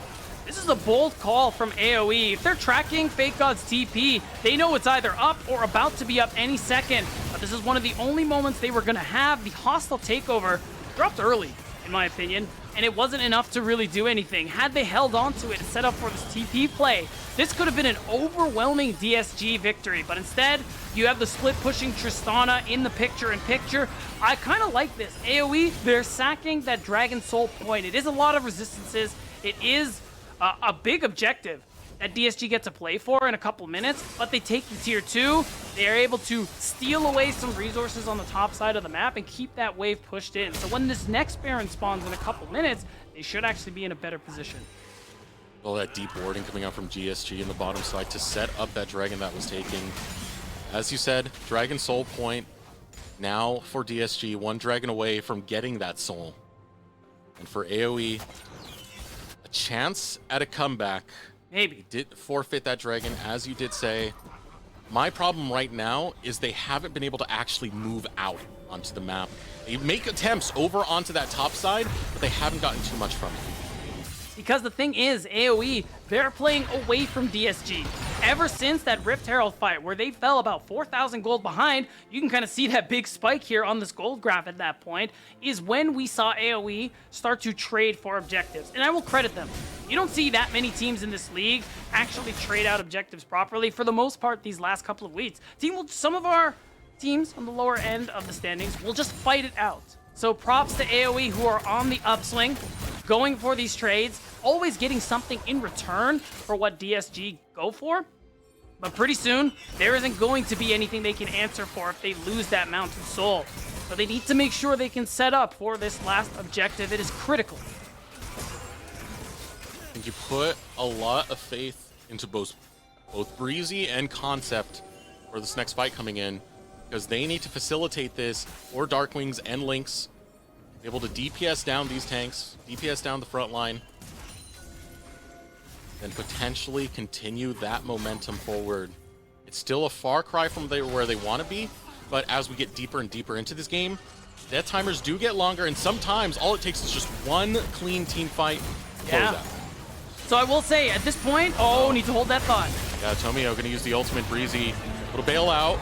This is a bold call from AoE. If they're tracking Fake God's TP, they know it's either up or about to be up any second. But this is one of the only moments they were going to have. The hostile takeover dropped early, in my opinion, and it wasn't enough to really do anything. Had they held on to it and set up for this TP play, this could have been an overwhelming DSG victory, but instead, you have the split pushing Tristana in the picture-in-picture. I kind of like this. AoE, they're sacking that Dragon Soul point. It is a lot of resistances. It is a big objective that DSG get to play for in a couple minutes, but they take the tier 2. They are able to steal away some resources on the top side of the map and keep that wave pushed in. So when this next Baron spawns in a couple minutes, they should actually be in a better position. All that deep warding coming out from GSG in the bottom side to set up that dragon that was taking. As you said, Dragon Soul point now for DSG, 1 dragon away from getting that soul. And for AoE, a chance at a comeback. Maybe. Did forfeit that dragon, as you did say. My problem right now is they haven't been able to actually move out onto the map. They make attempts over onto that top side, but they haven't gotten too much from it. Because the thing is, AoE, they're playing away from DSG. Ever since that Rift Herald fight, where they fell about 4,000 gold behind, you can kind of see that big spike here on this gold graph at that point, is when we saw AoE start to trade for objectives. And I will credit them. You don't see that many teams in this league actually trade out objectives properly for the most part these last couple of weeks. Some of our teams on the lower end of the standings will just fight it out. So props to AoE who are on the upswing, going for these trades, always getting something in return for what DSG go for. But pretty soon, there isn't going to be anything they can answer for if they lose that Mountain Soul. So they need to make sure they can set up for this last objective. It is critical. I think you put a lot of faith into both Breezy and Concept for this next fight coming in, because they need to facilitate this, or Darkwings and Lynx, able to DPS down these tanks, DPS down the front line. then potentially continue that momentum forward. It's still a far cry from where they want to be, but as we get deeper and deeper into this game, death timers do get longer, and sometimes all it takes is just one clean team fight. Yeah. So I will say, at this point, need to hold that thought. Yeah, Tomio gonna use the ultimate. Breezy, little bail out.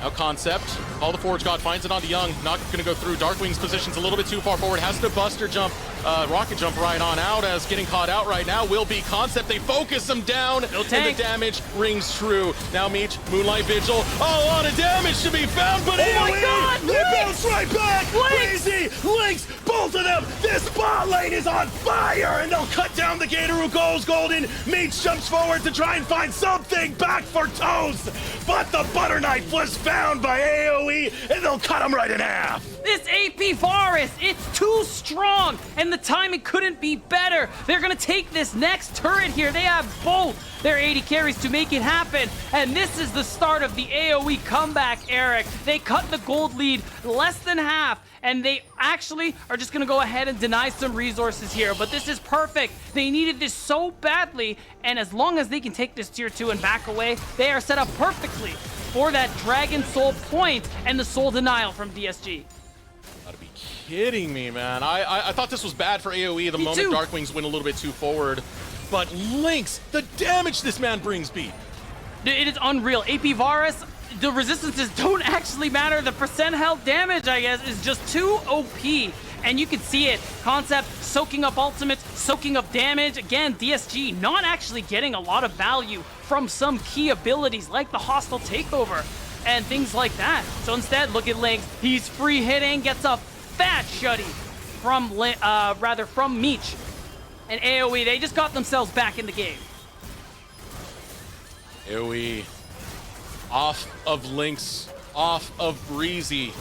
Out concept. Call the Forge God finds it onto Young. Not gonna go through. Darkwing's position's a little bit too far forward. Has to buster jump, rocket jump right on out, as getting caught out right now will be Concept. They focus him down, no and the damage rings true. Now Meech, Moonlight Vigil. A lot of damage to be found, but oh my God! They bounce right back! Crazy! Lynx, both of them! This bot lane is on fire! And they'll cut down the Gator who goes golden. Meech jumps forward to try and find something back for Toast! But the butter knife was found by AOE, and they'll cut him right in half! This AP Varus, it's too strong, and the timing couldn't be better. They're gonna take this next turret here. They have both their 80 carries to make it happen, and this is the start of the AOE comeback, Eric. They cut the gold lead less than half, and they actually are just gonna go ahead and deny some resources here, but this is perfect. They needed this so badly, and as long as they can take this tier 2 and back away, they are set up perfectly for that Dragon Soul point and the Soul Denial from DSG. Gotta be kidding me, man. I thought this was bad for AOE the moment Darkwings went a little bit too forward. But Lynx, the damage this man brings, B. It is unreal. AP Varus, the resistances don't actually matter. The percent health damage, I guess, is just too OP. And you can see it. Concept soaking up ultimates, soaking up damage. Again, DSG not actually getting a lot of value from some key abilities like the hostile takeover and things like that. So instead, look at Lynx. He's free hitting, gets a fat shutty from from Meech. And AOE, they just got themselves back in the game. AOE off of Lynx, off of Breezy.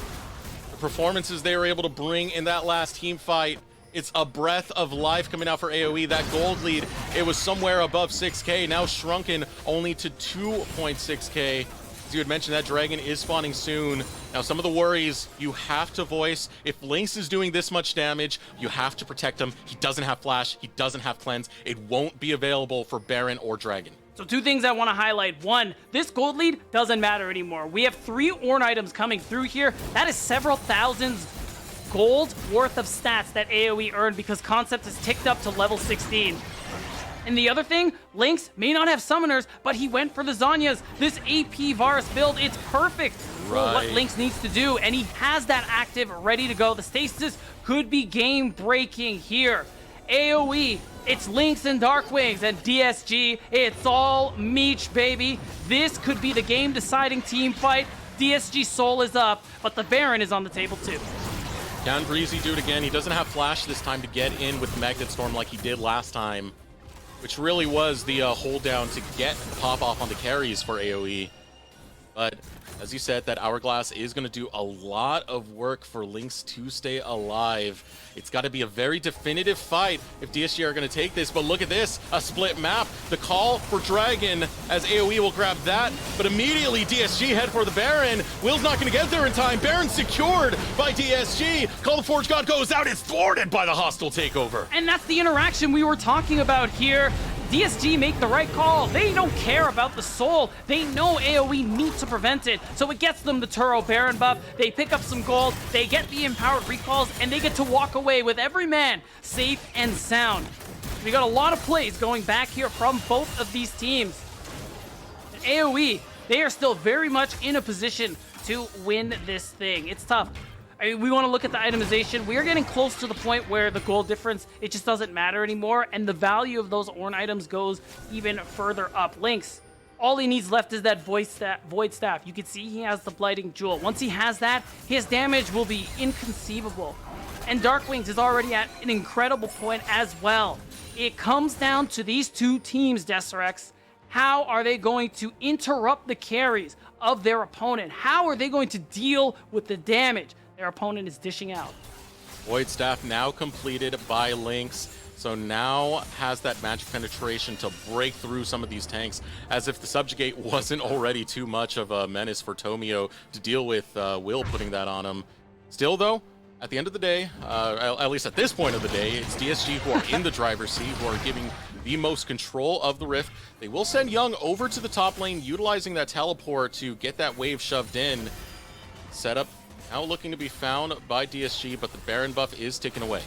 The performances they were able to bring in that last team fight, it's a breath of life coming out for AOE. That gold lead, it was somewhere above 6K, now shrunken only to 2.6K. As you had mentioned, that dragon is spawning soon. Now, some of the worries you have to voice. If Lynx is doing this much damage, you have to protect him. He doesn't have flash. He doesn't have cleanse. It won't be available for Baron or Dragon. So two things I want to highlight. One, this gold lead doesn't matter anymore. We have 3 Ornn items coming through here. That is several thousands gold worth of stats that AOE earned because Concept is ticked up to level 16. And the other thing, Lynx may not have summoners, but he went for the Zhonya's. This AP Varus build, it's perfect for what Lynx needs to do, and he has that active, ready to go. The stasis could be game-breaking here. AOE, it's Lynx and Darkwings, and DSG, it's all Meech, baby. This could be the game-deciding team fight. DSG Soul is up, but the Baron is on the table too. Can Breezy do it again? He doesn't have flash this time to get in with Magnet Storm like he did last time, which really was the hold down to get pop off on the carries for AOE. But as you said, that Hourglass is going to do a lot of work for Lynx to stay alive. It's got to be a very definitive fight if DSG are going to take this. But look at this, a split map. The call for Dragon as AOE will grab that. But immediately DSG head for the Baron. Will's not going to get there in time. Baron secured by DSG. Call the Forge God goes out. It's thwarted by the hostile takeover. And that's the interaction we were talking about here. DSG make the right call. They don't care about the soul. They know AOE needs to prevent it. So it gets them the Turo Baron buff. They pick up some gold. They get the empowered recalls, and they get to walk away with every man safe and sound. We got a lot of plays going back here from both of these teams. And AOE, they are still very much in a position to win this thing. It's tough. I mean, we want to look at the itemization. We are getting close to the point where the gold difference, it just doesn't matter anymore, and the value of those Ornn items goes even further up. Lynx, all he needs left is that Void Staff. You can see he has the Blighting Jewel. Once he has that, his damage will be inconceivable. And Darkwings is already at an incredible point as well. It comes down to these two teams, Deserex. How are they going to interrupt the carries of their opponent? How are they going to deal with the damage their opponent is dishing out? Void Staff now completed by Lynx, so now has that magic penetration to break through some of these tanks, as if the Subjugate wasn't already too much of a menace for Tomio to deal with. Will putting that on him. Still though, at the end of the day, at least at this point of the day, it's DSG who are in the driver's seat, who are giving the most control of the Rift. They will send Young over to the top lane, utilizing that teleport to get that wave shoved in. Setup now looking to be found by DSG, but the Baron buff is taken away.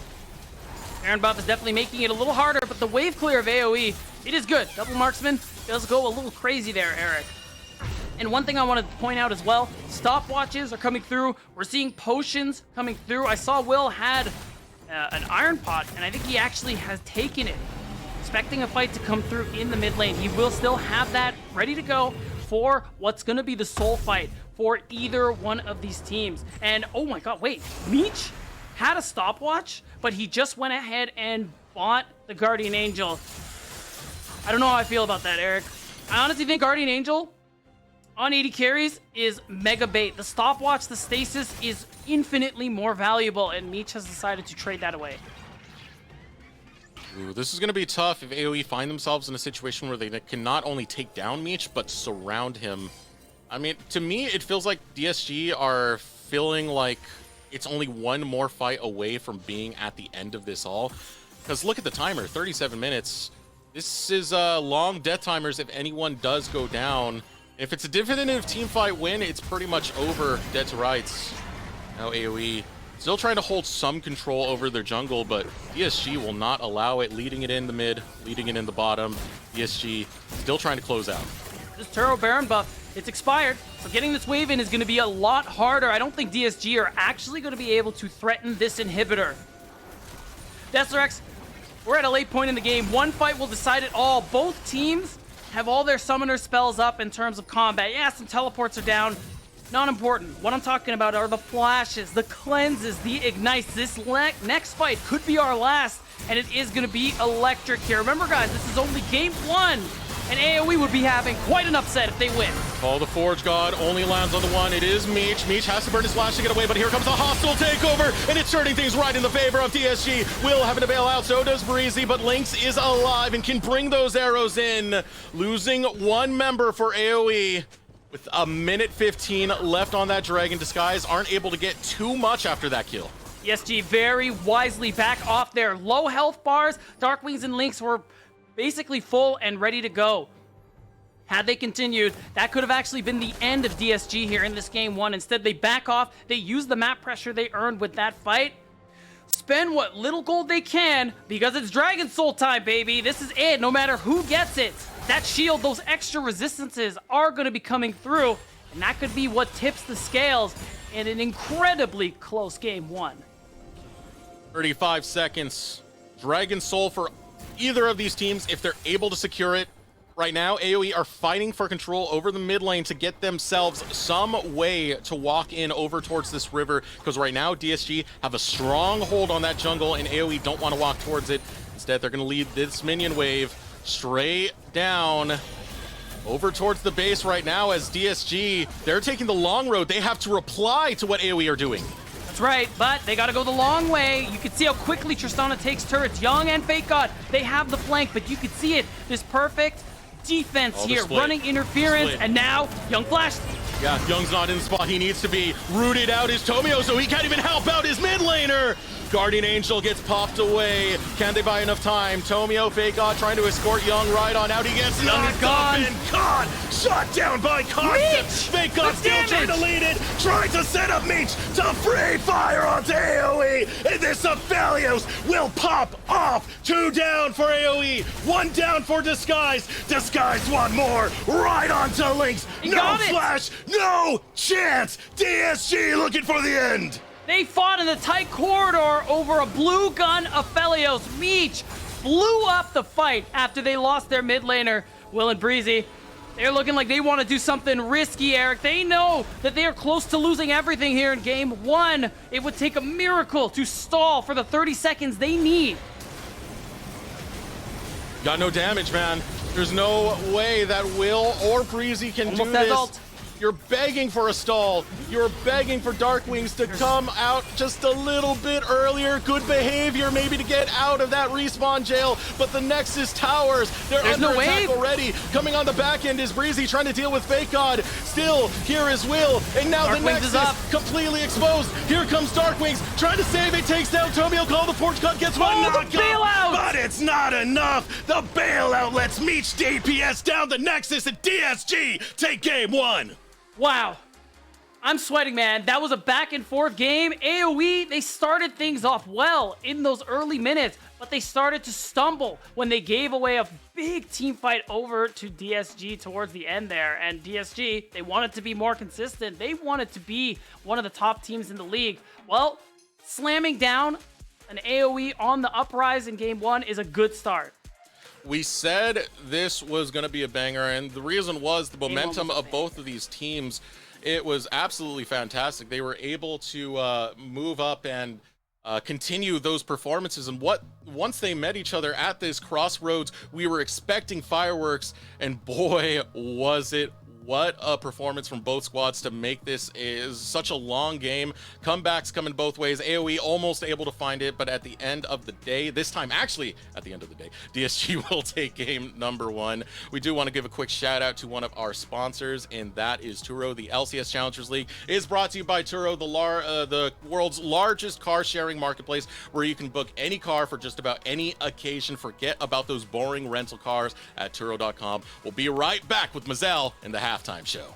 Baron buff is definitely making it a little harder, but the wave clear of AOE, it is good. Double marksman does go a little crazy there, Eric. And one thing I want to point out as well, stopwatches are coming through. We're seeing potions coming through. I saw Will had an iron pot, and I think he actually has taken it. Expecting a fight to come through in the mid lane. He will still have that ready to go for what's going to be the soul fight for either one of these teams. And oh my god, wait, Meech had a stopwatch, but he just went ahead and bought the Guardian Angel. I don't know how I feel about that, Eric. I honestly think Guardian Angel on 80 carries is mega bait. The stopwatch, the stasis is infinitely more valuable, and Meech has decided to trade that away. Ooh, this is going to be tough if AOE find themselves in a situation where they can not only take down Meech, but surround him. I mean, to me, it feels like DSG are feeling like it's only one more fight away from being at the end of this all. Because look at the timer, 37 minutes. This is long death timers if anyone does go down. If it's a definitive team fight win, it's pretty much over, dead to rights. Now AOE still trying to hold some control over their jungle, but DSG will not allow it, leading it in the mid, leading it in the bottom. DSG still trying to close out. This Turo Baron buff, it's expired, so getting this wave in is going to be a lot harder. I don't think DSG are actually going to be able to threaten this inhibitor. Deserex, we're at a late point in the game. One fight will decide it all. Both teams have all their summoner spells up in terms of combat. Yeah, some teleports are down. Not important. What I'm talking about are the flashes, the cleanses, the ignites. This next fight could be our last, and it is going to be electric here. Remember, guys, this is only game one, and AOE would be having quite an upset if they win. Oh, the Forge God only lands on the one. It is Meech. Meech has to burn his flash to get away, but here comes a hostile takeover, and it's turning things right in the favor of DSG. Will having to bail out, so does Breezy, but Lynx is alive and can bring those arrows in. Losing one member for AOE with a minute 15 left on that Dragon Disguise. Aren't able to get too much after that kill. DSG very wisely back off their low health bars. Darkwings and Lynx were basically full and ready to go. Had they continued, that could have actually been the end of DSG here in this game one. Instead, they back off. They use the map pressure they earned with that fight. Spend what little gold they can, because it's Dragon Soul time, baby. This is it, no matter who gets it. That shield, those extra resistances are going to be coming through, and that could be what tips the scales in an incredibly close game one. 35 seconds. Dragon Soul for either of these teams if they're able to secure it. Right now, AOE are fighting for control over the mid lane to get themselves some way to walk in over towards this river, because right now DSG have a strong hold on that jungle and AOE don't want to walk towards it. Instead, they're going to lead this minion wave straight down over towards the base right now as DSG, they're taking the long road. They have to reply to what AOE are doing. That's right, but they gotta go the long way. You can see how quickly Tristana takes turrets. Young and Fake God, they have the flank, but you can see it. This perfect defense here, running interference, and now Young flashed. Yeah, Young's not in the spot he needs to be. Rooted out is Tomio, so he can't even help out his mid laner. Guardian Angel gets popped away. Can they buy enough time? Tomio, Fake God trying to escort Young right on out. He gets knocked up and gone. Shot down by Concept. Fake God still trying to lead it. Trying to set up Meech to free fire onto AOE. And this Aphelios will pop off. 2 down for AOE. 1 down for Disguise. Disguise one more. Right onto Lynx. No flash. No chance. DSG looking for the end. They fought in the tight corridor over a blue gun Aphelios. Meech blew up the fight after they lost their mid laner, Will and Breezy. They're looking like they want to do something risky, Eric. They know that they are close to losing everything here in game one. It would take a miracle to stall for the 30 seconds they need. Got no damage, man. There's no way that Will or Breezy can do this. Ult. You're begging for a stall. You're begging for Darkwings to come out just a little bit earlier. Good behavior maybe to get out of that respawn jail, but the Nexus towers, they're There's under no attack wave. already. Coming on the back end is Breezy trying to deal with Fake God. Still, here is Will, and now the Darkwings is Nexus up. completely exposed. Here comes Darkwings, trying to save it, takes down Tomio Call, the Forge God gets one Oh, the knockout. bailout! But it's not enough. The bailout lets Meech DPS down the Nexus, and DSG take game 1. Wow. I'm sweating, man. That was a back and forth game. AOE, they started things off well in those early minutes, but they started to stumble when they gave away a big team fight over to DSG towards the end there. And DSG, they wanted to be more consistent. They wanted to be one of the top teams in the league. Well, slamming down an AOE on the uprise in game 1 is a good start. We said this was going to be a banger, and the reason was the momentum was a of both of these teams. It was absolutely fantastic. They were able to move up and continue those performances. And once they met each other at this crossroads, we were expecting fireworks, and boy, was it. What a performance from both squads to make this is such a long game. Comebacks coming both ways. AOE almost able to find it, but at the end of the day, this time actually at the end of the day, DSG will take game number 1. We do want to give a quick shout out to one of our sponsors, and that is Turo. The LCS Challengers League is brought to you by Turo, the world's largest car sharing marketplace, where you can book any car for just about any occasion. Forget about those boring rental cars at Turo.com. We'll be right back with Mazel in the halftime show.